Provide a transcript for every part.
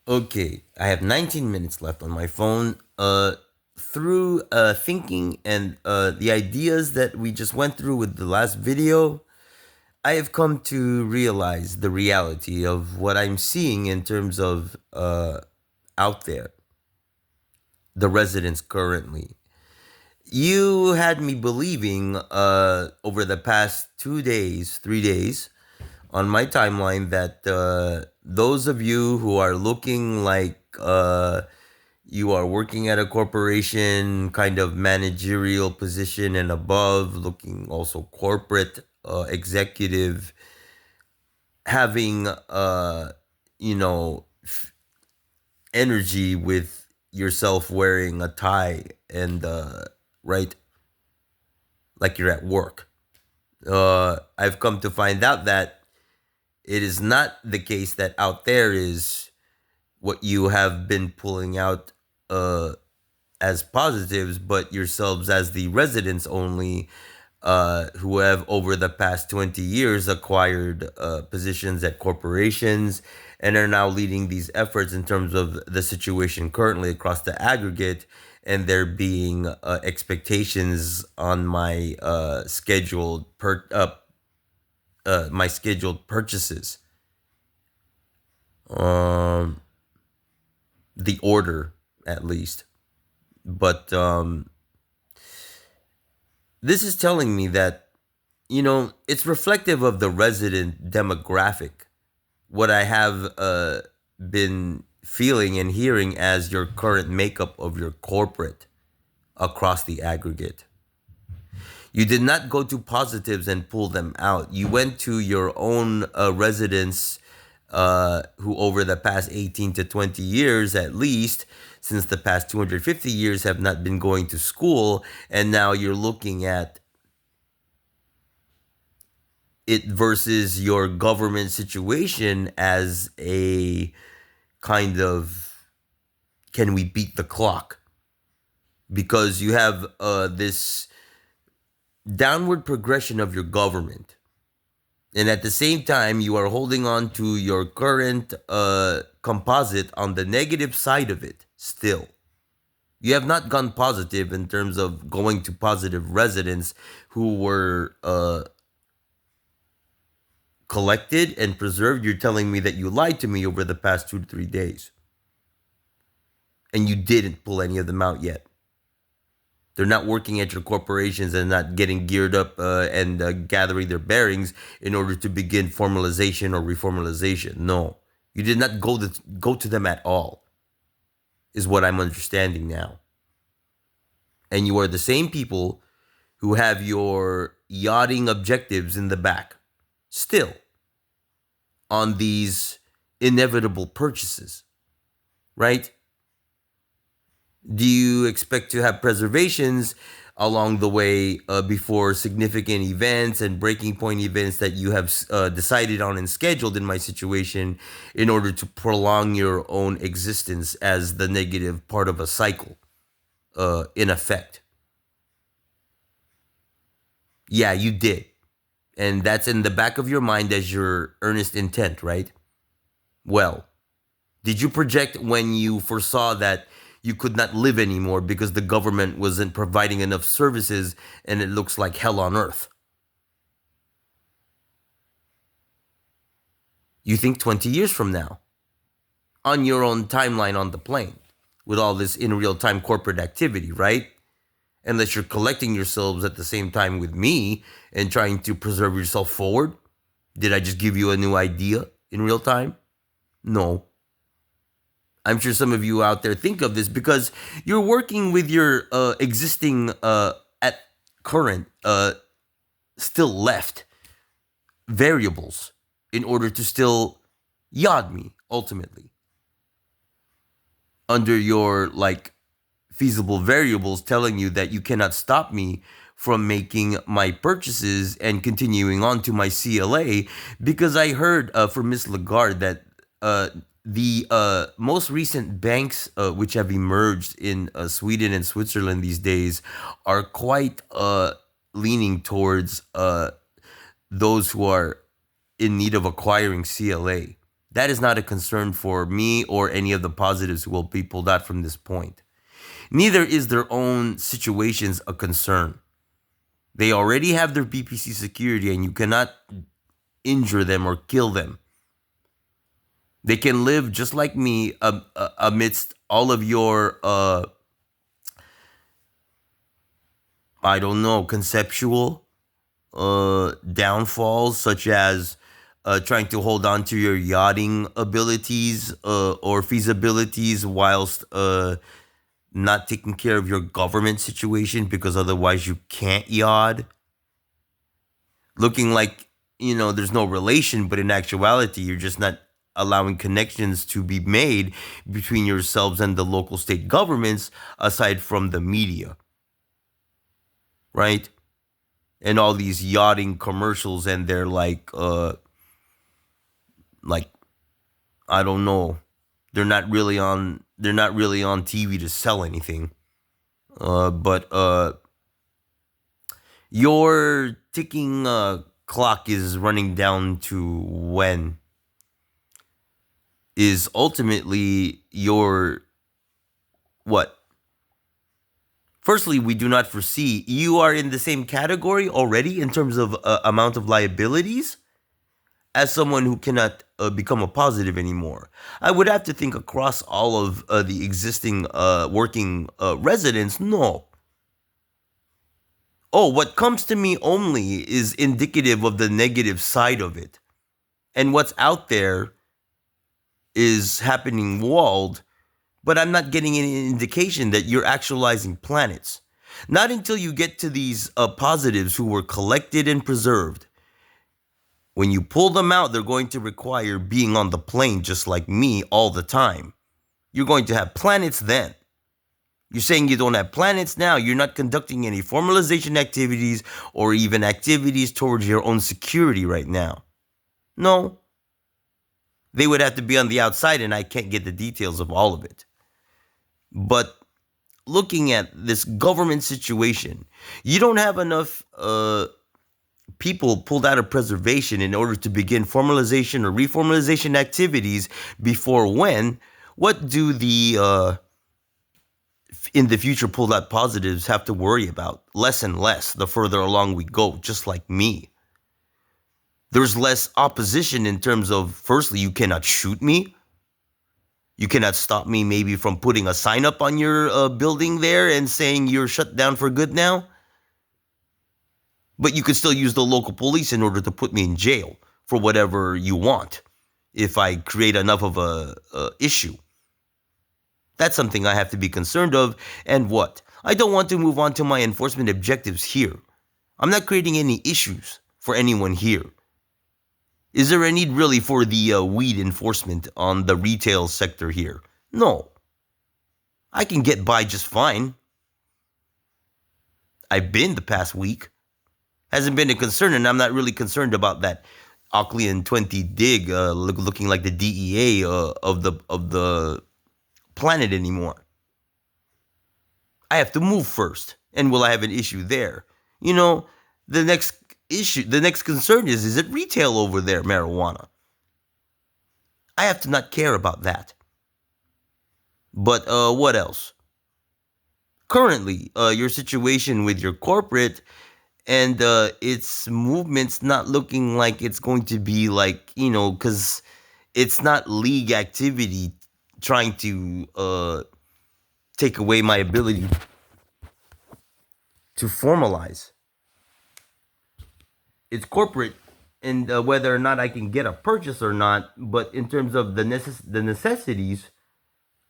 Okay, I have 19 minutes left on my phone. Through thinking and the ideas that we just went through with the last video, I have come to realize the reality of what I'm seeing in terms of out there, the residents currently. You had me believing over the past 2 days, 3 days, on my timeline that those of you who are looking like you are working at a corporation, kind of managerial position and above, looking also corporate, executive, having you know energy with yourself wearing a tie and right, like you're at work. I've come to find out that it is not the case that out there is what you have been pulling out as positives, but yourselves as the residents only, who have over the past 20 years acquired positions at corporations and are now leading these efforts in terms of the situation currently across the aggregate, and there being expectations on my my scheduled purchases, um the order at least. But this is telling me that, it's reflective of the resident demographic, what I have been feeling and hearing as your current makeup of your corporate across the aggregate. You did not go to positives and pull them out. You went to your own residents, who over the past 18 to 20 years, at least since the past 250 years, have not been going to school. And now you're looking at it versus your government situation as a kind of, can we beat the clock? Because you have this downward progression of your government, and at the same time you are holding on to your current composite on the negative side of it still. You have not gone positive in terms of going to positive residents who were collected and preserved. You're telling me that you lied to me over the past 2 to 3 days, and you didn't pull any of them out yet. They're not working at your corporations and not getting geared up and gathering their bearings in order to begin formalization or reformalization. No, you did not go to them at all, is what I'm understanding now. And you are the same people who have your yachting objectives in the back still on these inevitable purchases, right? Do you expect to have preservations along the way before significant events and breaking point events that you have decided on and scheduled in my situation, in order to prolong your own existence as the negative part of a cycle, in effect? Yeah, you did. And that's in the back of your mind as your earnest intent, right? Well, did you project when you foresaw that you could not live anymore because the government wasn't providing enough services and it looks like hell on earth? You think 20 years from now, on your own timeline on the plane, with all this in real time corporate activity, right? Unless you're collecting yourselves at the same time with me and trying to preserve yourself forward. Did I just give you a new idea in real time? No. I'm sure some of you out there think of this because you're working with your existing, at current, still left variables in order to still yod me ultimately under your like feasible variables, telling you that you cannot stop me from making my purchases and continuing on to my CLA, because I heard from Miss Lagarde that the most recent banks which have emerged in Sweden and Switzerland these days are quite leaning towards those who are in need of acquiring CLA. That is not a concern for me or any of the positives who will be pulled out from this point. Neither is their own situations a concern. They already have their BPC security and you cannot injure them or kill them. They can live just like me amidst all of your, I don't know, conceptual downfalls, such as trying to hold on to your yachting abilities or feasibilities whilst not taking care of your government situation because otherwise you can't yacht. Looking like, there's no relation, but in actuality, you're just not allowing connections to be made between yourselves and the local state governments aside from the media, right? And all these yachting commercials, and they're like I don't know, they're not really on TV to sell anything. But your ticking clock is running down to when is ultimately your what? Firstly, we do not foresee you are in the same category already in terms of amount of liabilities as someone who cannot become a positive anymore. I would have to think across all of the existing working residents. No. Oh, what comes to me only is indicative of the negative side of it. And what's out there is happening walled, but I'm not getting any indication that you're actualizing planets. Not until you get to these positives who were collected and preserved. When you pull them out, they're going to require being on the plane just like me all the time. You're going to have planets then. You're saying you don't have planets now. You're not conducting any formalization activities or even activities towards your own security right now. No. They would have to be on the outside, and I can't get the details of all of it. But looking at this government situation, you don't have enough people pulled out of preservation in order to begin formalization or reformalization activities before when? What do the in the future pulled out positives have to worry about? Less and less the further along we go, just like me. There's less opposition in terms of, firstly, you cannot shoot me. You cannot stop me maybe from putting a sign up on your building there and saying you're shut down for good now. But you can still use the local police in order to put me in jail for whatever you want if I create enough of a issue. That's something I have to be concerned of. And what? I don't want to move on to my enforcement objectives here. I'm not creating any issues for anyone here. Is there a need really for the weed enforcement on the retail sector here? No. I can get by just fine. I've been the past week. Hasn't been a concern, and I'm not really concerned about that Auckland 20 dig looking like the DEA of the planet anymore. I have to move first, and will I have an issue there? The next concern is it retail over there, marijuana? I have to not care about that. But what else? Currently, your situation with your corporate and its movements not looking like it's going to be like, because it's not league activity trying to take away my ability to formalize. It's corporate, and whether or not I can get a purchase or not, but in terms of the necessities,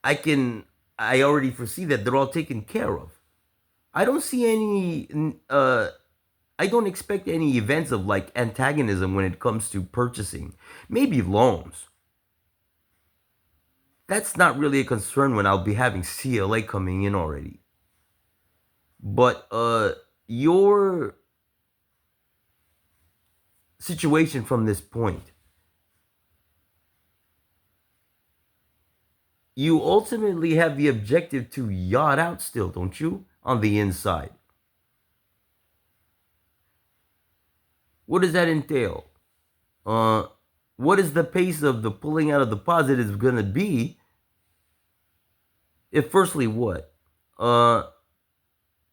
I already foresee that they're all taken care of. I don't see any I don't expect any events of like antagonism when it comes to purchasing. Maybe loans. That's not really a concern when I'll be having CLA coming in already. But your situation from this point, you ultimately have the objective to yacht out still, don't you? On the inside. What does that entail? what is the pace of the pulling out of the positives going to be if, firstly, what? Uh,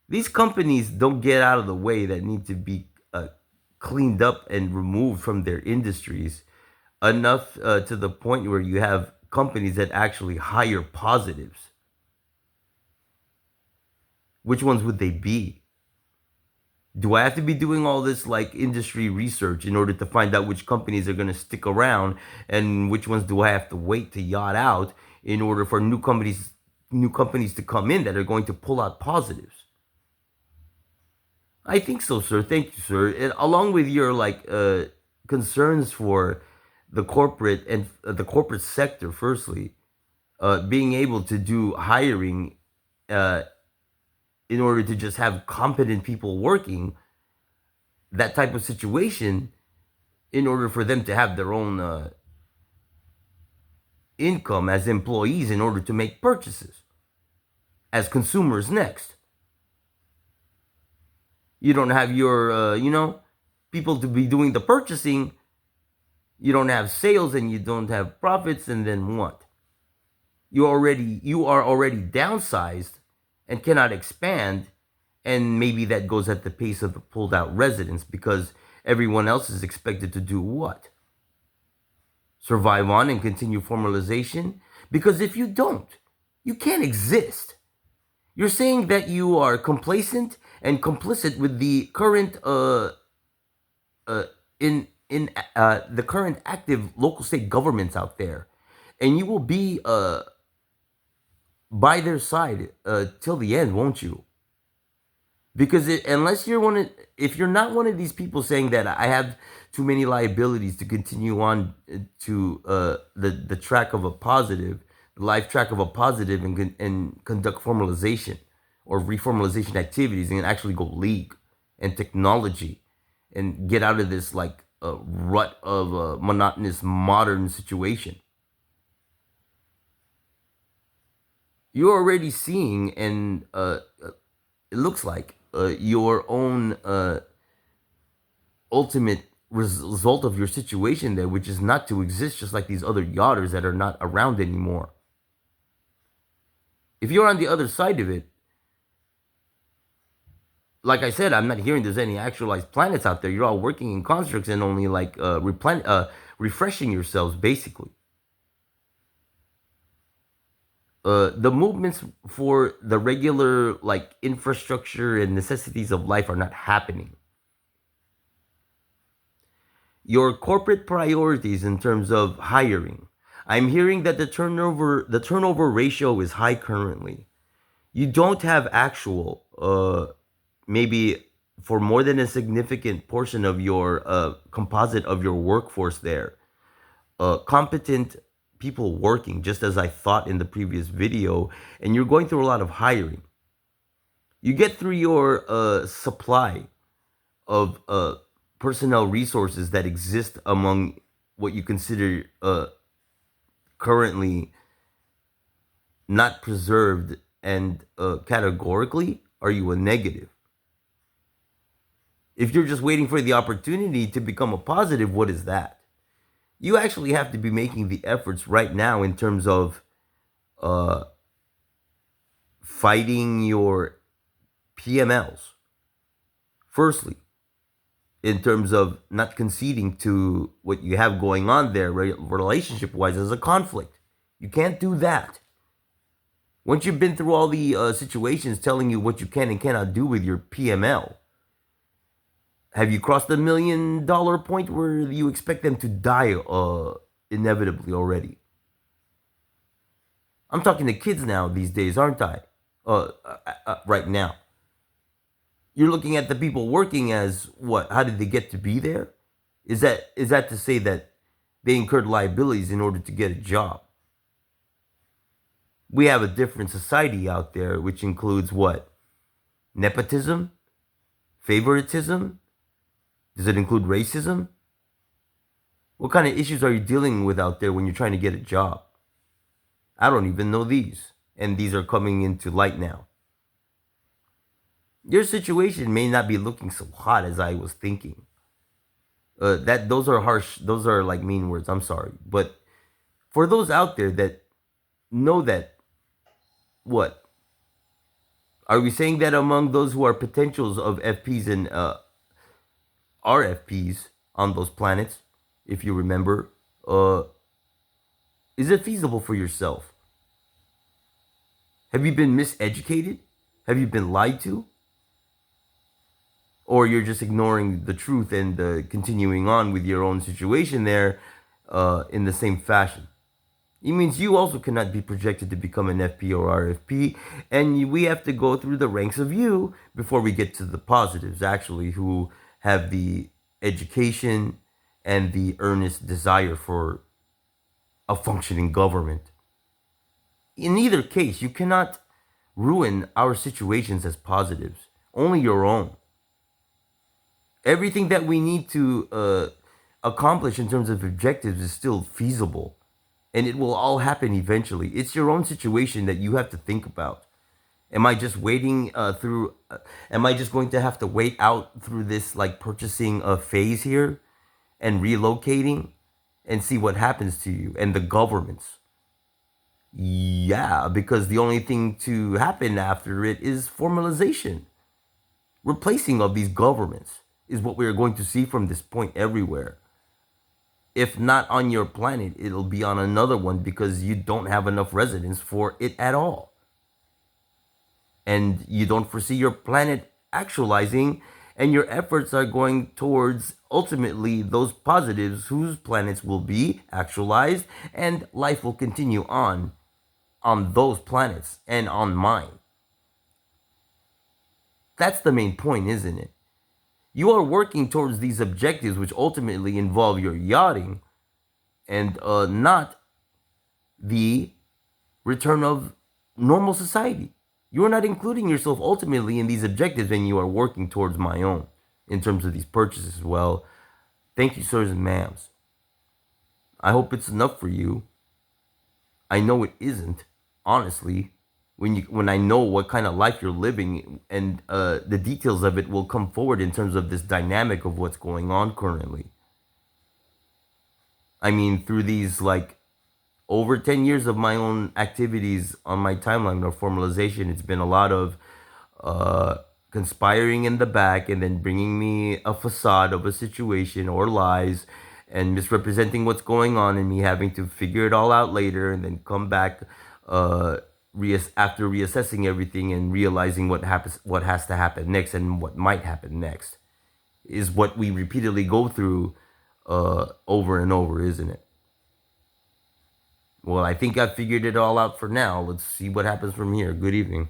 these companies don't get out of the way that need to be cleaned up and removed from their industries enough to the point where you have companies that actually hire positives. Which ones would they be? Do I have to be doing all this like industry research in order to find out which companies are going to stick around and which ones do I have to wait to yacht out in order for new companies to come in that are going to pull out positives? I think so, sir. Thank you, sir. And along with your concerns for the corporate sector, firstly, being able to do hiring uh, in order to just have competent people working, that type of situation, in order for them to have their own income as employees in order to make purchases as consumers next. You don't have your, people to be doing the purchasing. You don't have sales and you don't have profits, and then what? You are already downsized and cannot expand, and maybe that goes at the pace of the pulled out residents because everyone else is expected to do what? Survive on and continue formalization? Because if you don't, you can't exist. You're saying that you are complacent and complicit with the current uh in the current active local state governments out there, and you will be by their side till the end, won't you? Because unless you're if you're not one of these people saying that I have too many liabilities to continue on to the track of a positive, the life track of a positive, and conduct formalization or reformalization activities and actually go league and technology and get out of this rut of a monotonous modern situation. You're already seeing, and it looks like your own ultimate result of your situation there, which is not to exist just like these other yachters that are not around anymore. If you're on the other side of it, like I said, I'm not hearing there's any actualized planets out there. You're all working in constructs and only refreshing yourselves, basically. The movements for the regular infrastructure and necessities of life are not happening. Your corporate priorities in terms of hiring. I'm hearing that the turnover ratio is high currently. You don't have actual maybe for more than a significant portion of your composite of your workforce there, competent people working, just as I thought in the previous video, and you're going through a lot of hiring. You get through your supply of personnel resources that exist among what you consider currently not preserved, and categorically, are you a negative? If you're just waiting for the opportunity to become a positive, what is that? You actually have to be making the efforts right now in terms of uh, fighting your PMLs. Firstly, in terms of not conceding to what you have going on there, relationship wise, as a conflict. You can't do that. Once you've been through all the situations telling you what you can and cannot do with your PML, have you crossed the $1 million point where you expect them to die inevitably already? I'm talking to kids now these days, aren't I? Right now. You're looking at the people working as what? How did they get to be there? Is that to say that they incurred liabilities in order to get a job? We have a different society out there, which includes what? Nepotism? Favoritism? Does it include racism? What kind of issues are you dealing with out there when you're trying to get a job? I don't even know these, and these are coming into light now. Your situation may not be looking so hot as I was thinking. That those are harsh. Those are like mean words. I'm sorry, but for those out there that know that, what are we saying that among those who are potentials of FPs and RFPs on those planets, if you remember, uh, is it feasible for yourself? Have you been miseducated? Have you been lied to? Or you're just ignoring the truth and continuing on with your own situation there in the same fashion? It means you also cannot be projected to become an FP or RFP, and we have to go through the ranks of you before we get to the positives, actually, who have the education and the earnest desire for a functioning government. In either case, you cannot ruin our situations as positives, only your own. Everything that we need to accomplish in terms of objectives is still feasible, and it will all happen eventually. It's your own situation that you have to think about. Am I just waiting through? Am I just going to have to wait out through this like purchasing phase here and relocating and see what happens to you and the governments? Yeah, because the only thing to happen after it is formalization. Replacing of these governments is what we're going to see from this point everywhere. If not on your planet, it'll be on another one because you don't have enough residents for it at all. And you don't foresee your planet actualizing, and your efforts are going towards ultimately those positives whose planets will be actualized, and life will continue on those planets and on mine. That's the main point, isn't it? You are working towards these objectives, which ultimately involve your yachting and not the return of normal society. You are not including yourself ultimately in these objectives, and you are working towards my own in terms of these purchases. Well, thank you, sirs and ma'ams. I hope it's enough for you. I know it isn't, honestly. When I know what kind of life you're living, and the details of it will come forward in terms of this dynamic of what's going on currently. I mean, through these like over 10 years of my own activities on my timeline of formalization, it's been a lot of uh, conspiring in the back and then bringing me a facade of a situation or lies and misrepresenting what's going on, and me having to figure it all out later and then come back after reassessing everything and realizing what has to happen next and what might happen next is what we repeatedly go through over and over, isn't it? Well, I think I figured it all out for now. Let's see what happens from here. Good evening.